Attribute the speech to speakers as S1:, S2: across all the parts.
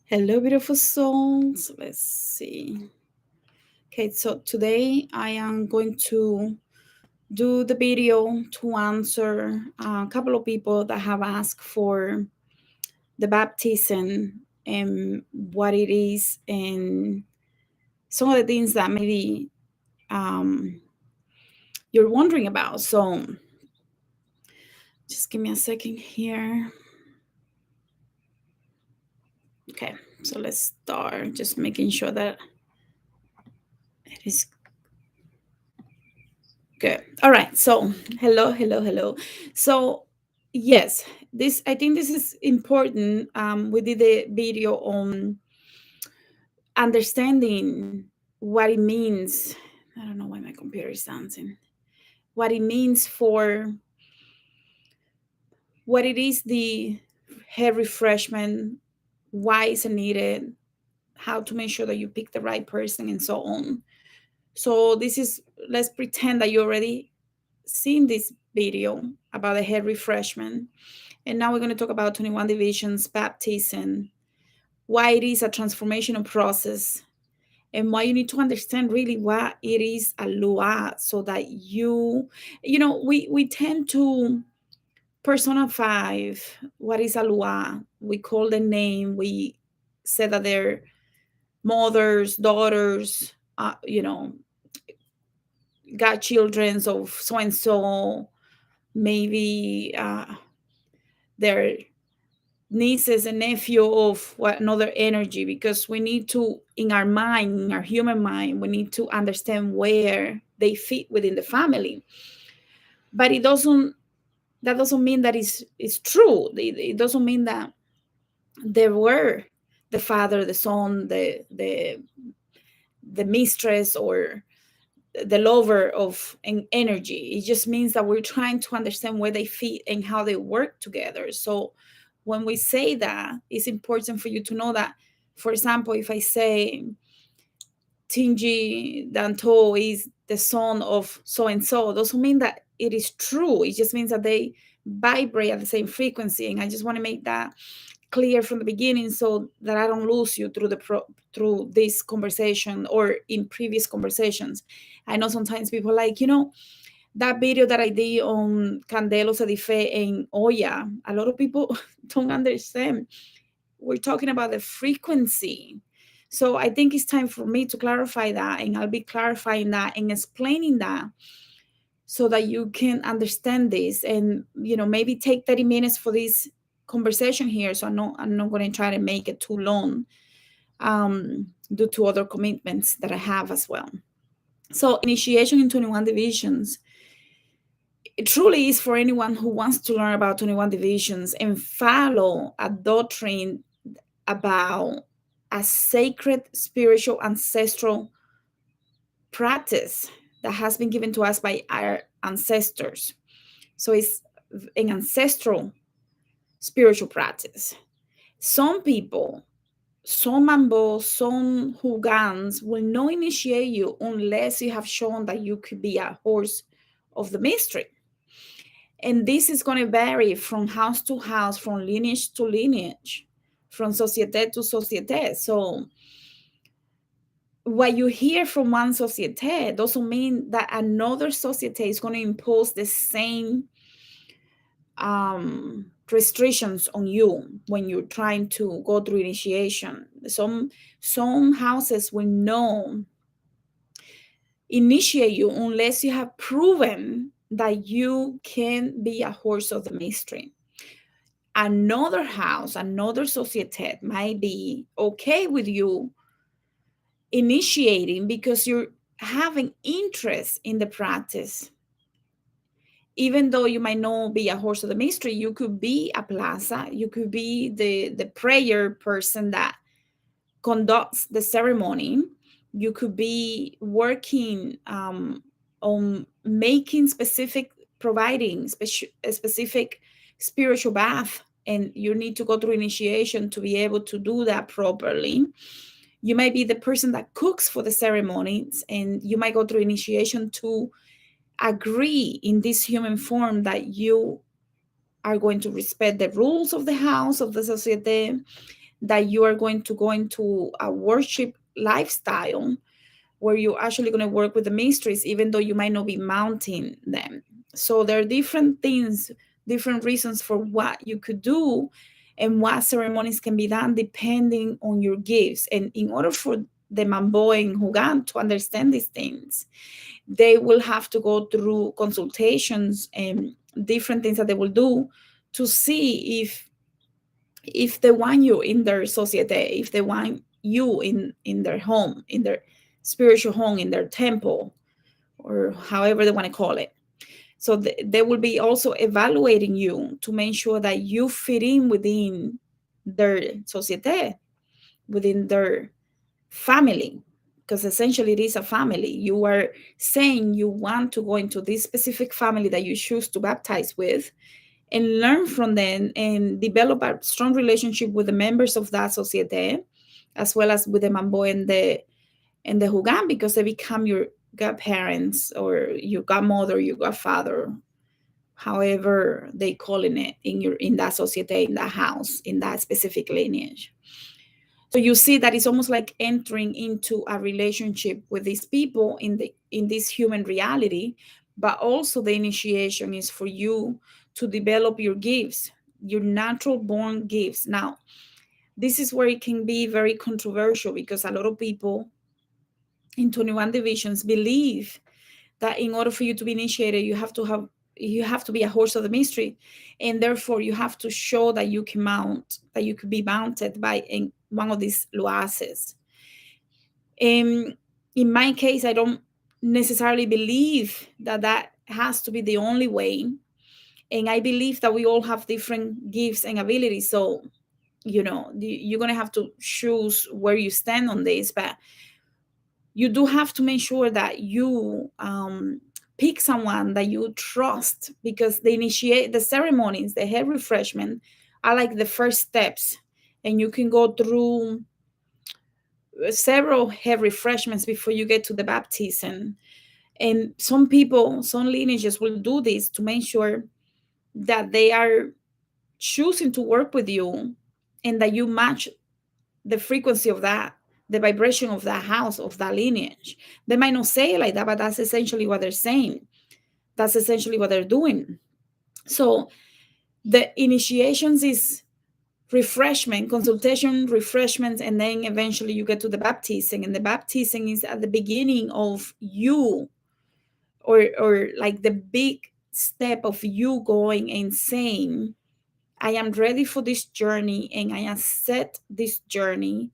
S1: Hello, beautiful souls. Let's see. Okay, so today I am going to do the video to answer a couple of people that have asked for the baptism and what it is and some of the things that maybe you're wondering about. So just give me a second here. Okay, so let's start just making sure that it is good. All right. So, hello. So, yes, I think this is important. We did a video on understanding what it means. I don't know why my computer is dancing. What it means for what it is the hair refreshment, why is it needed, how to make sure that you pick the right person, and so on. So, let's pretend that you already seen this video about the hair refreshment. And now we're going to talk about 21 divisions, baptism, why it is a transformational process, and why you need to understand really what it is a lua, so that we tend to personify what is a lua. We call the name, we say that they're mothers, daughters, godchildrens of so and so, maybe their nieces and nephew of what another energy, because we need to, in our mind, in our human mind, we need to understand where they fit within the family. But that doesn't mean that it's true. It doesn't mean that they were the father, the son, the mistress, or the lover of an energy. It just means that we're trying to understand where they fit and how they work together. So when we say that, it's important for you to know that, for example, if I say Tinji Danto is the son of so and so, doesn't mean that it is true. It just means that they vibrate at the same frequency. And I just want to make that clear from the beginning, so that I don't lose you through this conversation or in previous conversations. I know sometimes people like, that video that I did on Candelos Edife and Oya, a lot of people don't understand. We're talking about the frequency. So I think it's time for me to clarify that, and I'll be clarifying that and explaining that, so that you can understand this, and maybe take 30 minutes for this conversation here. So I'm not going to try to make it too long, due to other commitments that I have as well. So initiation in 21 divisions, it truly is for anyone who wants to learn about 21 divisions and follow a doctrine about a sacred spiritual ancestral practice that has been given to us by our ancestors. So it's an ancestral spiritual practice. Some people, some Mambo, some Hugans will not initiate you unless you have shown that you could be a horse of the mystery. And this is going to vary from house to house, from lineage to lineage, from societe to societe. So what you hear from one societe doesn't mean that another societe is going to impose the same restrictions on you when you're trying to go through initiation. Some houses will not initiate you unless you have proven that you can be a horse of the mystery. Another house, another societe might be okay with you initiating because you're having interest in the practice. Even though you might not be a horse of the mystery, you could be a plaza, you could be the prayer person that conducts the ceremony, you could be working on making providing a specific spiritual bath, and you need to go through initiation to be able to do that properly. You might be the person that cooks for the ceremonies, and you might go through initiation to agree in this human form that you are going to respect the rules of the house, of the society, that you are going to go into a worship lifestyle where you're actually going to work with the mysteries, even though you might not be mounting them. So there are different things, different reasons for what you could do and what ceremonies can be done depending on your gifts. And in order for the Mambo and Hugan to understand these things, they will have to go through consultations and different things that they will do to see if they want you in their societe, if they want you in their home, in their spiritual home, in their temple, or however they want to call it. So they will be also evaluating you to make sure that you fit in within their societe, within their family, because essentially it is a family. You are saying you want to go into this specific family that you choose to baptize with and learn from them and develop a strong relationship with the members of that societe, as well as with the Mambo and the Hugan, because they become your godparents or your godmother, your godfather, however they calling it in that societe, in that house, in that specific lineage. So you see that it's almost like entering into a relationship with these people in this human reality, but also the initiation is for you to develop your gifts, your natural born gifts. Now, this is where it can be very controversial because a lot of people in 21 divisions believe that in order for you to be initiated, you have to be a horse of the mystery, and therefore you have to show that you can mount, that you could be mounted by one of these loases. In my case, I don't necessarily believe that that has to be the only way, and I believe that we all have different gifts and abilities. So you're gonna have to choose where you stand on this, but you do have to make sure that you pick someone that you trust, because they initiate the ceremonies, the head refreshment are like the first steps, and you can go through several head refreshments before you get to the baptism. And some people, some lineages will do this to make sure that they are choosing to work with you and that you match the frequency of that, the vibration of that house, of that lineage. They might not say it like that, but that's essentially what they're saying. That's essentially what they're doing. So the initiations is refreshment, consultation, refreshment, and then eventually you get to the baptizing. And the baptizing is at the beginning of you, or like the big step of you going and saying, I am ready for this journey and I accept this journey.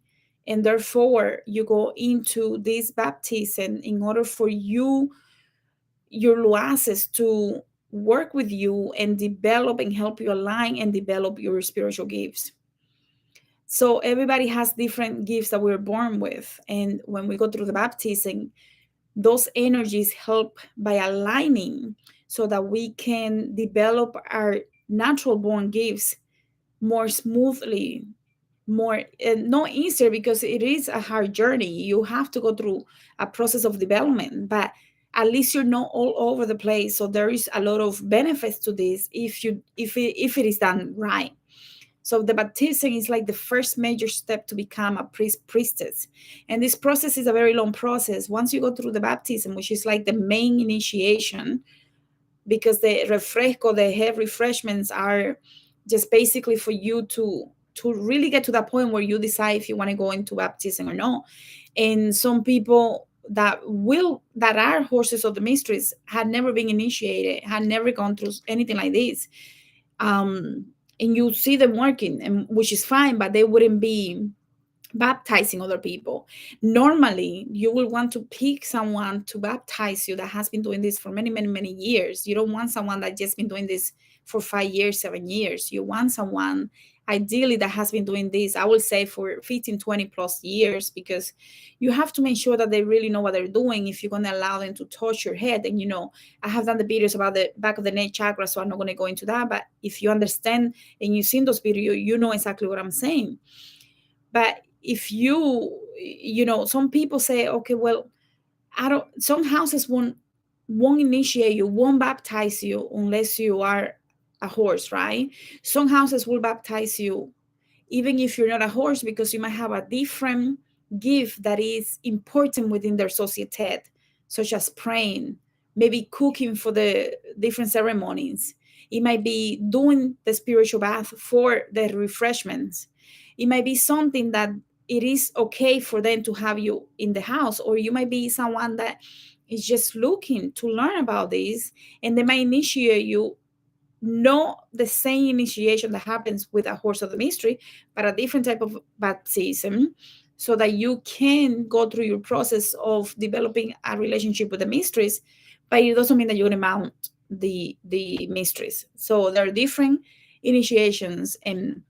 S1: And therefore, you go into this baptism in order for you, your loases, to work with you and develop and help you align and develop your spiritual gifts. So everybody has different gifts that we're born with. And when we go through the baptism, those energies help by aligning so that we can develop our natural born gifts more smoothly, more not easier, because it is a hard journey. You have to go through a process of development, but at least you're not all over the place. So there is a lot of benefits to this if it is done right. So the baptism is like the first major step to become a priestess. And this process is a very long process. Once you go through the baptism, which is like the main initiation, because the refresco, the head refreshments are just basically for you to really get to that point where you decide if you want to go into baptism or not. And some people that are horses of the mysteries had never been initiated, had never gone through anything like this. And you see them working, and which is fine, but they wouldn't be baptizing other people. Normally, you will want to pick someone to baptize you that has been doing this for many, many, many years. You don't want someone that just been doing this for 5 years, 7 years. You want someone ideally that has been doing this, I would say, for 15, 20 plus years, because you have to make sure that they really know what they're doing if you're going to allow them to touch your head. And I have done the videos about the back of the neck chakra, so I'm not going to go into that, but if you understand and you've seen those videos, you know exactly what I'm saying. But if some people say, okay, well, some houses won't initiate you, won't baptize you unless you are a horse, right? Some houses will baptize you even if you're not a horse, because you might have a different gift that is important within their society, such as praying, maybe cooking for the different ceremonies. It might be doing the spiritual bath for the refreshments. It might be something that it is okay for them to have you in the house, or you might be someone that is just looking to learn about this, and they might initiate you, not the same initiation that happens with a horse of the mystery, but a different type of baptism, so that you can go through your process of developing a relationship with the mysteries. But it doesn't mean that you're going to mount the mysteries. So there are different initiations and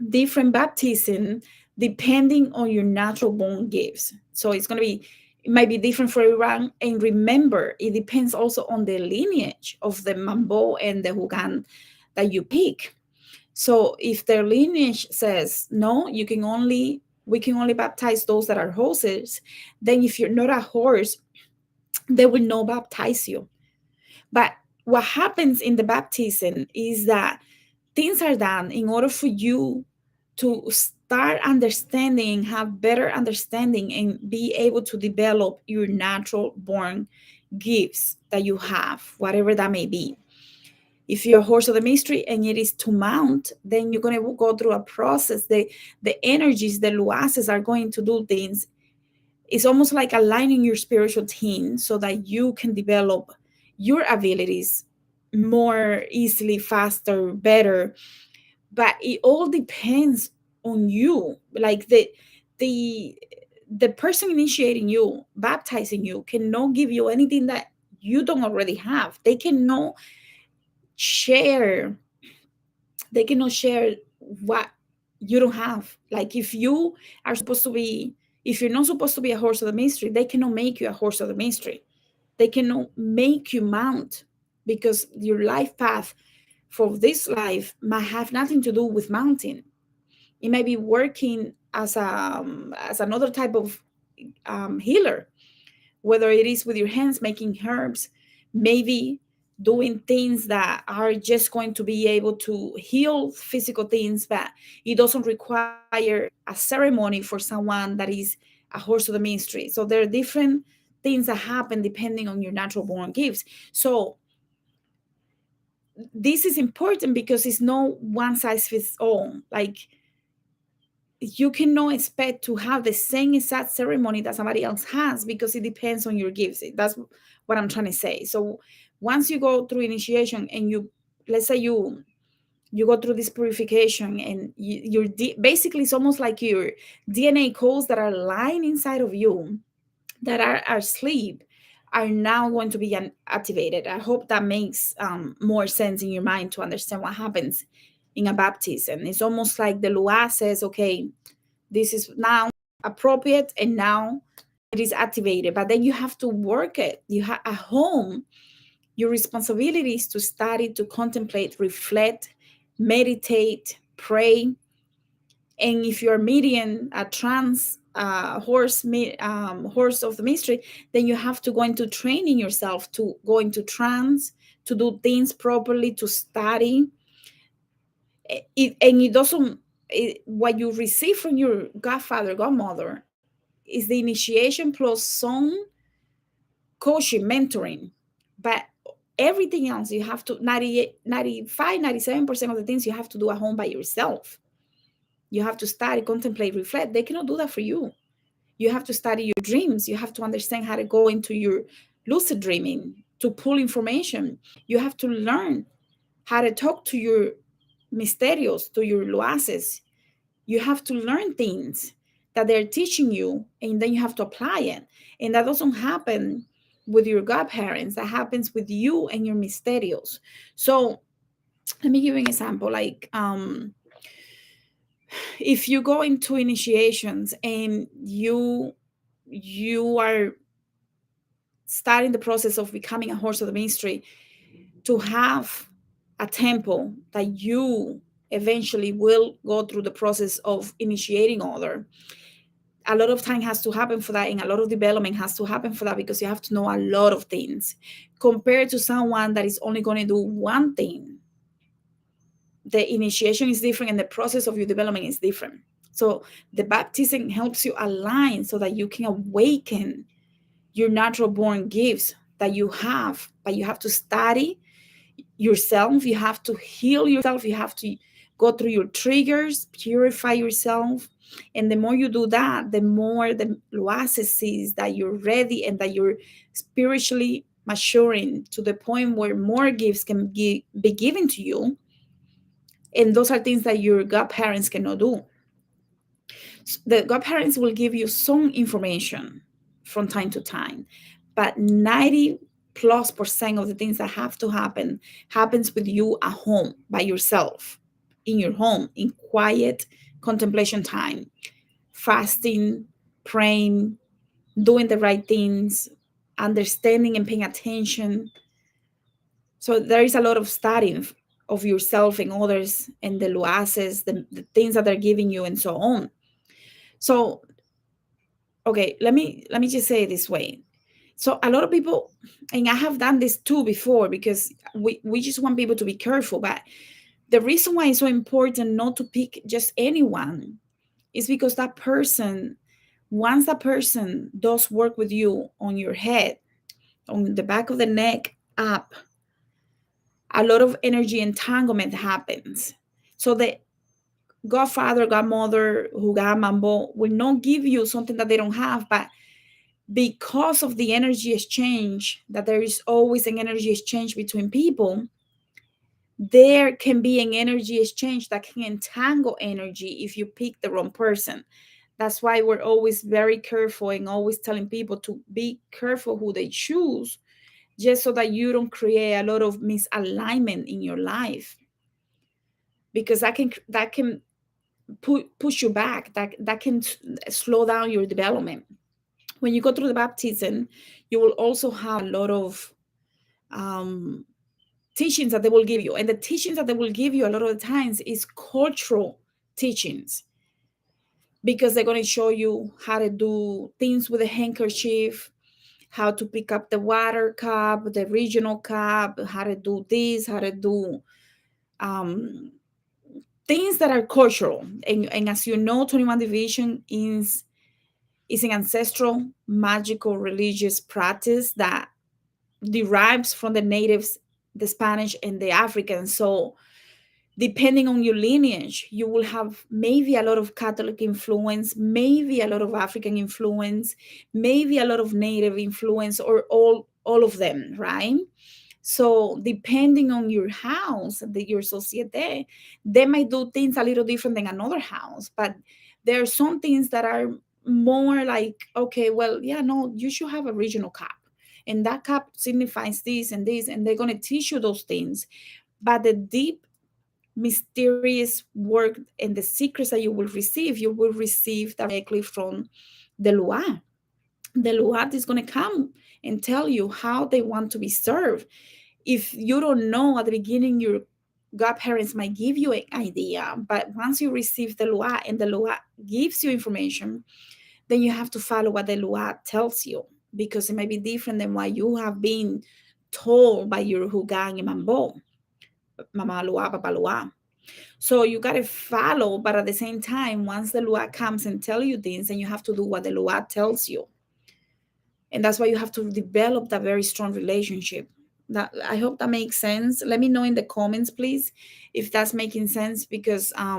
S1: different baptism depending on your natural born gifts. So it's going to be, it might be different for everyone. And remember, it depends also on the lineage of the Mambo and the Hugan that you pick. So if their lineage says no, we can only baptize those that are horses, then if you're not a horse, they will not baptize you. But what happens in the baptism is that things are done in order for you to start understanding, have better understanding, and be able to develop your natural born gifts that you have, whatever that may be. If you're a horse of the mystery and it is to mount, then you're going to go through a process. The energies, the luases are going to do things. It's almost like aligning your spiritual team so that you can develop your abilities more easily, faster, better. But it all depends on you. Like the the person initiating you, baptizing you, cannot give you anything that you don't already have. Share they cannot share what you don't have. Like if you are supposed to be, if you're not supposed to be a horse of the mystery, they cannot make you a horse of the mystery. They cannot make you mount, because your life path for this life might have nothing to do with mounting. It might be working as another type of healer, whether it is with your hands making herbs, maybe doing things that are just going to be able to heal physical things, but it doesn't require a ceremony for someone that is a horse of the mystery. So there are different things that happen depending on your natural born gifts. So this is important because it's no one size fits all. Like you cannot expect to have the same exact ceremony that somebody else has, because it depends on your gifts. That's what I'm trying to say. So once you go through initiation and you, let's say you go through this purification, and basically it's almost like your DNA codes that are lying inside of you, that are asleep, are now going to be activated. I hope that makes more sense in your mind to understand what happens in a baptism. It's almost like the Lua says, okay, this is now appropriate, and now it is activated. But then you have to work it. You have at home, your responsibility is to study, to contemplate, reflect, meditate, pray. And if you're median, a trans horse of the mystery, then you have to go into training yourself to go into trance, to do things properly, to study. And it doesn't, what you receive from your godfather, godmother, is the initiation plus some coaching, mentoring. But everything else you have to, 98, 95, 97% of the things you have to do at home by yourself. You have to study, contemplate, reflect. They cannot do that for you. You have to study your dreams. You have to understand how to go into your lucid dreaming to pull information. You have to learn how to talk to your misterios, to your luaces. You have to learn things that they're teaching you, and then you have to apply it. And that doesn't happen with your godparents. That happens with you and your misterios. So let me give you an example. Like if you go into initiations and you are starting the process of becoming a horse of the mystery, to have a temple that you eventually will go through the process of initiating other, a lot of time has to happen for that, and a lot of development has to happen for that, because you have to know a lot of things compared to someone that is only going to do one thing. the initiation is different and the process of your development is different. So the baptism helps you align so that you can awaken your natural born gifts that you have, but you have to study yourself, you have to heal yourself, you have to go through your triggers, purify yourself. And the more you do that, the more the Loases sees that you're ready and that you're spiritually maturing to the point where more gifts can be given to you. And those are things that your godparents cannot do. The godparents will give you some information from time to time, but 90+% of the things that have to happen happens with you at home by yourself, in your home, in quiet contemplation time, fasting, praying, doing the right things, understanding and paying attention. So there is a lot of studying of yourself and others and the Loases, the things that they're giving you and so on. So okay, let me just say it this way. So a lot of people, and I have done this too before, because we just want people to be careful, but the reason why it's so important not to pick just anyone is because that person, once that person does work with you on your head, on the back of the neck up, a lot of energy entanglement happens. So the godfather, godmother, Huga, Mambo will not give you something that they don't have, but because of the energy exchange, that there is always an energy exchange between people, there can be an energy exchange that can entangle energy if you pick the wrong person. That's why we're always very careful and always telling people to be careful who they choose, just so that you don't create a lot of misalignment in your life, because that can push you back, that can slow down your development. When you go through the baptism, you will also have a lot of um, teachings that they will give you. And the teachings that they will give you a lot of the times is cultural teachings, because they're going to show you how to do things with a handkerchief, how to pick up the water cup, the regional cup, how to do this, how to do um, things that are cultural. And as you know, 21 Division is an ancestral, magical, religious practice that derives from the natives, the Spanish and the Africans. So depending on your lineage, you will have maybe a lot of Catholic influence, maybe a lot of African influence, maybe a lot of native influence, or all of them, right? So depending on your house, your societe, they might do things a little different than another house. But there are some things that are more like, okay, well, yeah, no, you should have a regional cup. And that cup signifies this, and they're going to teach you those things. But the deep, mysterious work and the secrets that you will receive directly from the Lua. The Lua is going to come and tell you how they want to be served. If you don't know at the beginning, your godparents might give you an idea, but once you receive the Lua and the Lua gives you information, then you have to follow what the Lua tells you, because it might be different than what you have been told by your Hugang and Mambo, Mama Lua, Papa Lua. So you got to follow, but at the same time, once the Lua comes and tell you things, then you have to do what the Lua tells you. And that's why you have to develop that very strong relationship. That, I hope that makes sense. Let me know in the comments, please, if that's making sense, because I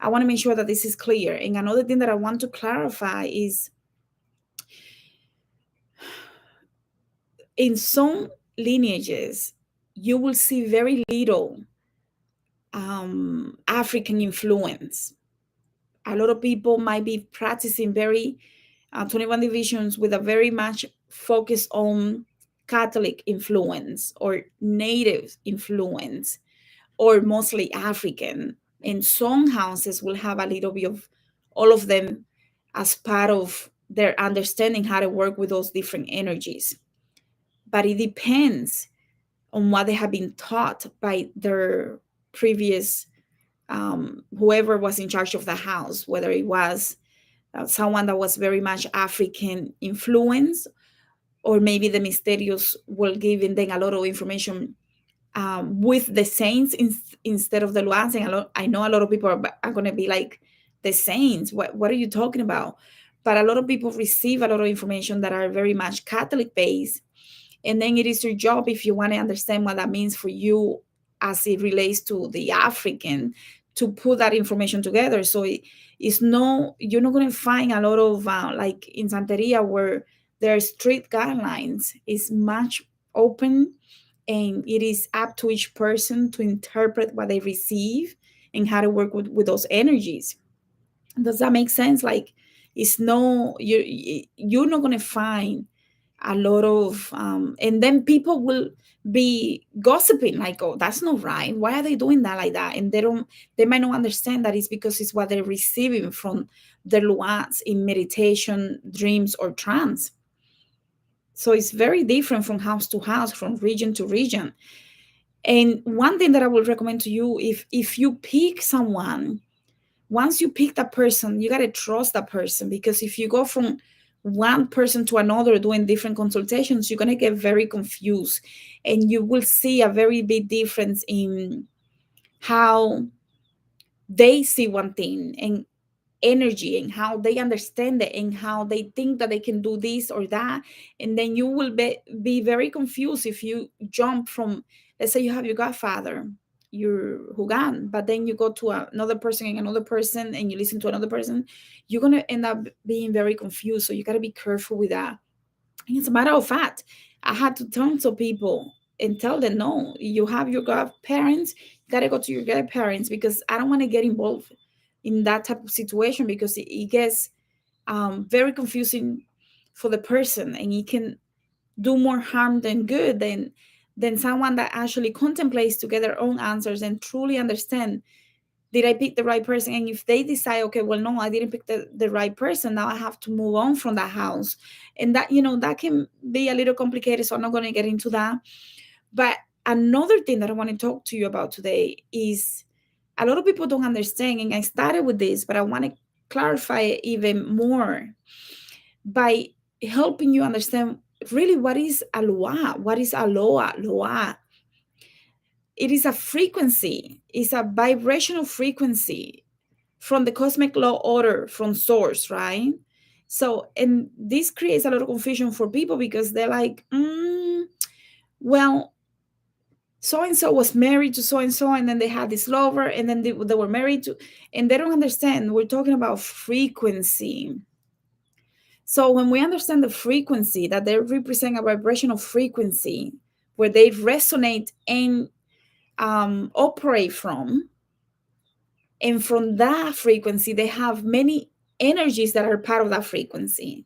S1: want to make sure that this is clear. And another thing that I want to clarify is, in some lineages, you will see very little African influence. A lot of people might be practicing very 21 divisions with a very much focus on Catholic influence or native influence, or mostly African. And some houses will have a little bit of all of them as part of their understanding how to work with those different energies. But it depends on what they have been taught by their previous whoever was in charge of the house, whether it was someone that was very much African influence, or maybe the Mysterious will give them a lot of information with the saints instead of the Luans. And I know a lot of people are going to be like, the saints, what are you talking about? But a lot of people receive a lot of information that are very much Catholic based, and then it is your job, if you want to understand what that means for you as it relates to the African, to put that information together. So it's no, you're not going to find a lot of like in Santeria where there are strict guidelines. It's much open, and it is up to each person to interpret what they receive and how to work with those energies. Does that make sense? Like, it's no, you're not going to find a lot of and then people will be gossiping like, oh, that's not right, why are they doing that like that? And they might not understand that it's because it's what they're receiving from their luats in meditation, dreams, or trance. So it's very different from house to house, from region to region. And one thing that I would recommend to you, if you pick someone, once you pick that person, you got to trust that person, because if you go from one person to another doing different consultations, you're going to get very confused, and you will see a very big difference in how they see one thing, and energy, and how they understand it, and how they think that they can do this or that. And then you will be very confused if you jump from, let's say you have your godfather, your Hugan, but then you go to another person and another person, and you listen to another person, you're going to end up being very confused. So you got to be careful with that. And as a matter of fact, I had to turn to people and tell them, no, you have your godparents, you got to go to your godparents, because I don't want to get involved in that type of situation, because it gets very confusing for the person, and it can do more harm than good, than someone that actually contemplates to get their own answers and truly understand, did I pick the right person? And if they decide, okay, well, no, I didn't pick the right person, now I have to move on from that house. And that, that can be a little complicated, so I'm not going to get into that. But another thing that I want to talk to you about today is, a lot of people don't understand, and I started with this, but I want to clarify it even more by helping you understand really what is aloha. What is aloha? Loa. It is a frequency. It's a vibrational frequency from the cosmic law order, from source, right? So, and this creates a lot of confusion for people, because they're like, well, so and so was married to so and so, and then they had this lover, and then they were married to, and they don't understand. We're talking about frequency. So when we understand the frequency, that they represent a vibrational frequency where they resonate and operate from, and from that frequency, they have many energies that are part of that frequency.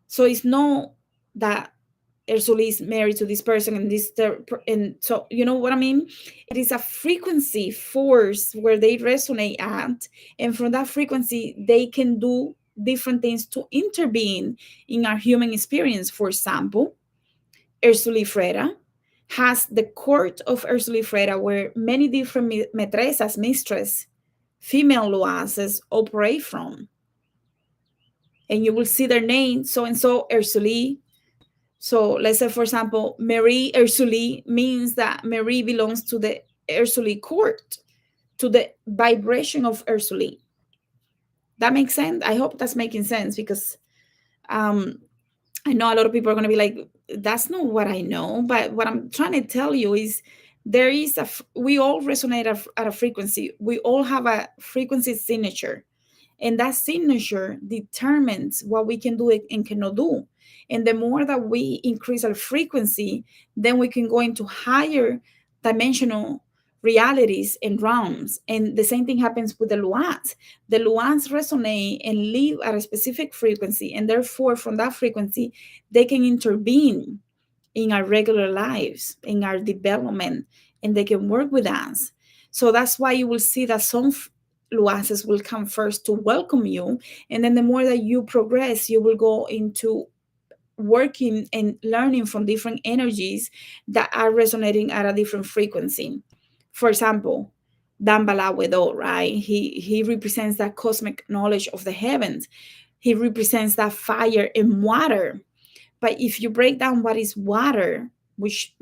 S1: So it's not that Ursula is married to this person and this, and so, you know what I mean? It is a frequency force where they resonate at, and from that frequency, they can do different things to intervene in our human experience. For example, Ursula Freda has the court of Ursula Freda, where many different metresas, mistress, female luases operate from. And you will see their name, so and so Ursula. So let's say, for example, Marie Ursuli means that Marie belongs to the Ursuli court, to the vibration of Ursuli. That makes sense? I hope that's making sense, because I know a lot of people are going to be like, that's not what I know. But what I'm trying to tell you is, we all resonate at a frequency. We all have a frequency signature. And that signature determines what we can do and cannot do. And the more that we increase our frequency, then we can go into higher dimensional realities and realms. And the same thing happens with the luans. The luans resonate and live at a specific frequency. And therefore, from that frequency, they can intervene in our regular lives, in our development, and they can work with us. So that's why you will see that some luases will come first to welcome you. And then the more that you progress, you will go into working and learning from different energies that are resonating at a different frequency. For example, Dambalawedo, right? He represents that cosmic knowledge of the heavens. He represents that fire and water. But if you break down what is water, which,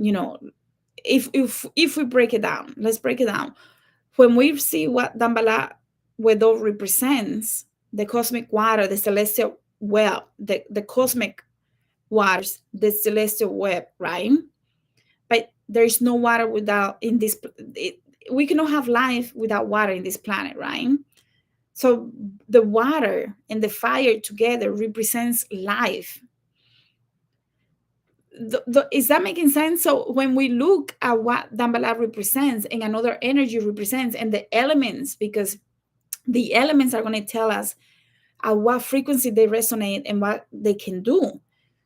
S1: if we break it down, let's break it down. When we see what Dambala Wedo represents, the cosmic water, the celestial web, the cosmic waters, the celestial web, right? But there is no water without in this. We cannot have life without water in this planet, right? So the water and the fire together represents life. Is that making sense? So when we look at what Dambala represents and another energy represents, and the elements, because the elements are going to tell us at what frequency they resonate and what they can do.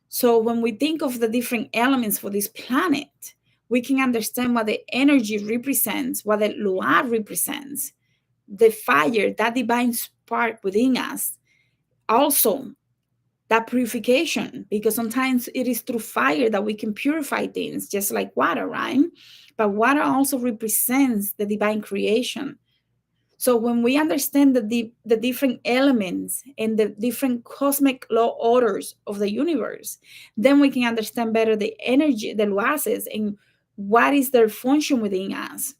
S1: So when we think of the different elements for this planet, we can understand what the energy represents, what the Loa represents, the fire, that divine spark within us. Also, that purification, because sometimes it is through fire that we can purify things, just like water, right? But water also represents the divine creation. So when we understand the different elements and the different cosmic law orders of the universe, then we can understand better the energy, the luases, and what is their function within us.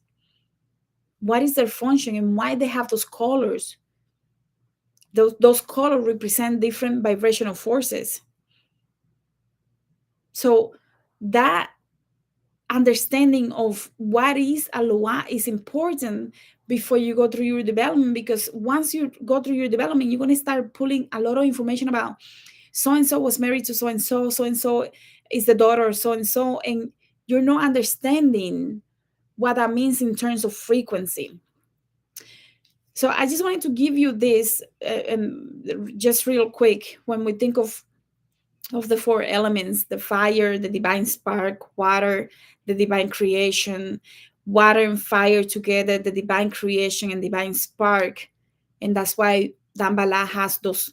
S1: What is their function and why they have those colors. Those colors represent different vibrational forces. So that understanding of what is a loa is important before you go through your development, because once you go through your development, you're going to start pulling a lot of information about so and so was married to so and so, so and so is the daughter of so and so, and you're not understanding what that means in terms of frequency. So I just wanted to give you this just real quick. When we think of the four elements, the fire, the divine spark, water, the divine creation, water and fire together, the divine creation and divine spark. And that's why Dambala has those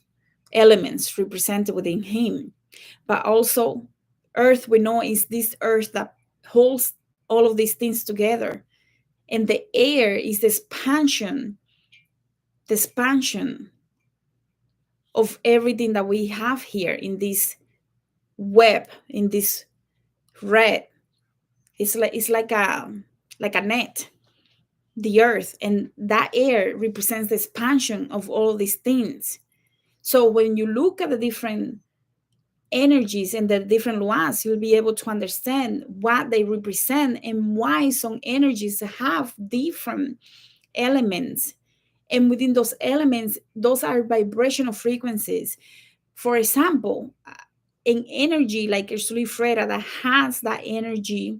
S1: elements represented within him. But also, earth, we know, is this earth that holds all of these things together. And the air is the expansion of everything that we have here in this web, in this red. It's like a net, the earth, and that air represents the expansion of all these things. So when you look at the different energies and the different luas, you'll be able to understand what they represent and why some energies have different elements. And within those elements, those are vibrational frequencies. For example, an energy like Ursula Freda that has that energy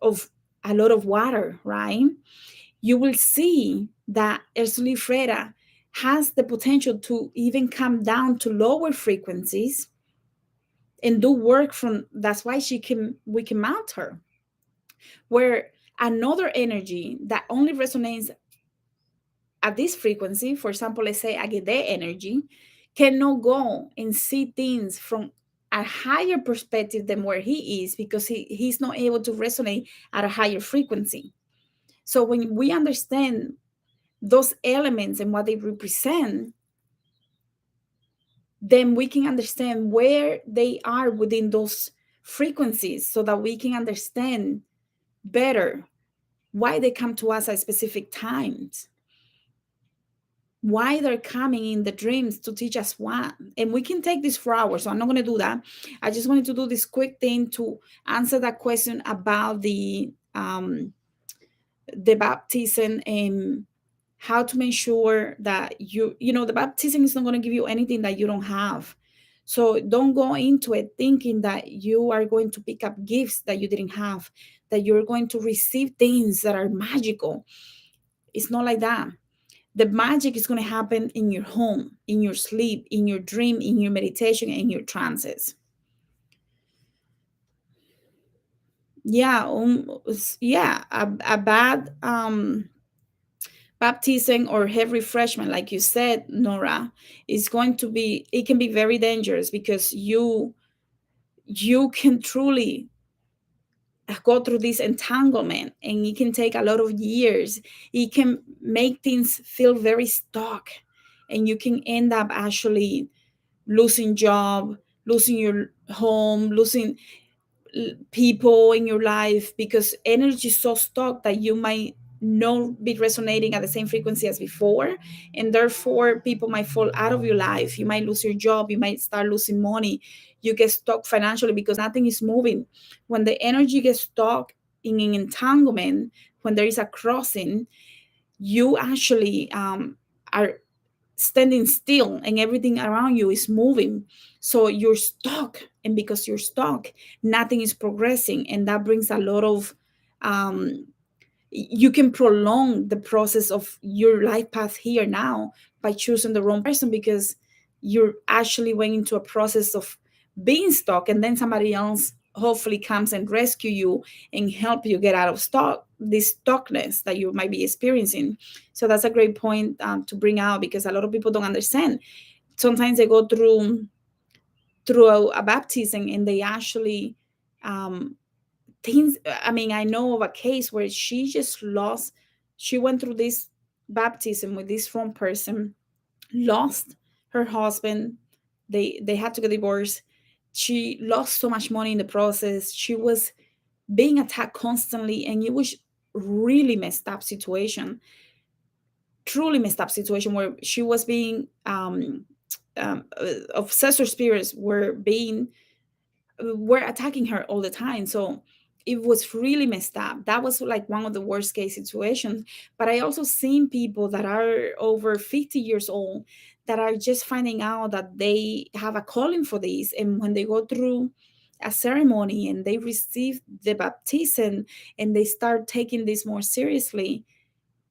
S1: of a lot of water, right? You will see that Ursula Freda has the potential to even come down to lower frequencies and do work from. That's why we can mount her. Where another energy that only resonates at this frequency, for example, let's say Agede energy, cannot go and see things from a higher perspective than where he is, because he's not able to resonate at a higher frequency. So when we understand those elements and what they represent, then we can understand where they are within those frequencies, so that we can understand better why they come to us at specific times, why they're coming in the dreams to teach us what. And we can take this for hours, so I'm not going to do that. I just wanted to do this quick thing to answer that question about the baptism and how to make sure that the baptism is not going to give you anything that you don't have. So don't go into it thinking that you are going to pick up gifts that you didn't have, that you're going to receive things that are magical. It's not like that. The magic is going to happen in your home, in your sleep, in your dream, in your meditation, in your trances. Yeah, yeah, a bad baptism or heavy refreshment, like you said, Nora, is going to be, it can be very dangerous, because you can truly go through this entanglement, and it can take a lot of years. It can make things feel very stuck, and you can end up actually losing job, losing your home, losing people in your life, because energy is so stuck that you might not be resonating at the same frequency as before, and therefore people might fall out of your life. You might lose your job, you might start losing money, you get stuck financially because nothing is moving. When the energy gets stuck in an entanglement, when there is a crossing, you actually are standing still and everything around you is moving. So you're stuck. And because you're stuck, nothing is progressing. And that brings a lot of, um, you can prolong the process of your life path here now by choosing the wrong person, because you're actually went into a process of being stuck, and then somebody else hopefully comes and rescue you and help you get out of stock this stuckness that you might be experiencing. So that's a great point to bring out, because a lot of people don't understand. Sometimes they go through a baptism and they actually um, things. I mean, I know of a case where she just lost, she went through this baptism with this wrong person, lost her husband, they had to get divorced, she lost so much money in the process, she was being attacked constantly, and it was really messed up situation, truly messed up situation, where she was being obsessor spirits were attacking her all the time. So it was really messed up. That was like one of the worst case situations. But I also seen people that are over 50 years old that are just finding out that they have a calling for this. And when they go through a ceremony and they receive the baptism and they start taking this more seriously,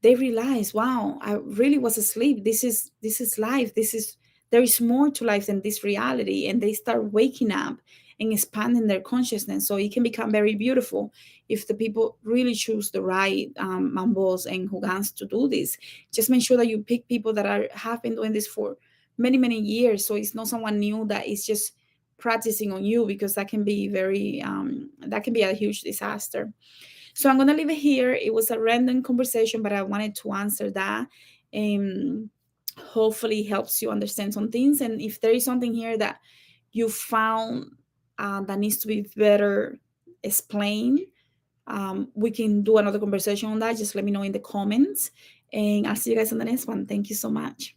S1: they realize, wow, I really was asleep. This is life. This is There is more to life than this reality. And they start waking up and expanding their consciousness. So it can become very beautiful if the people really choose the right mambos and hugans to do this. Just make sure that you pick people that have been doing this for many, many years. So it's not someone new that is just practicing on you, because that can be that can be a huge disaster. So I'm gonna leave it here. It was a random conversation, but I wanted to answer that. And hopefully helps you understand some things. And if there is something here that you found that needs to be better explained, we can do another conversation on that. Just let me know in the comments. And I'll see you guys on the next one. Thank you so much.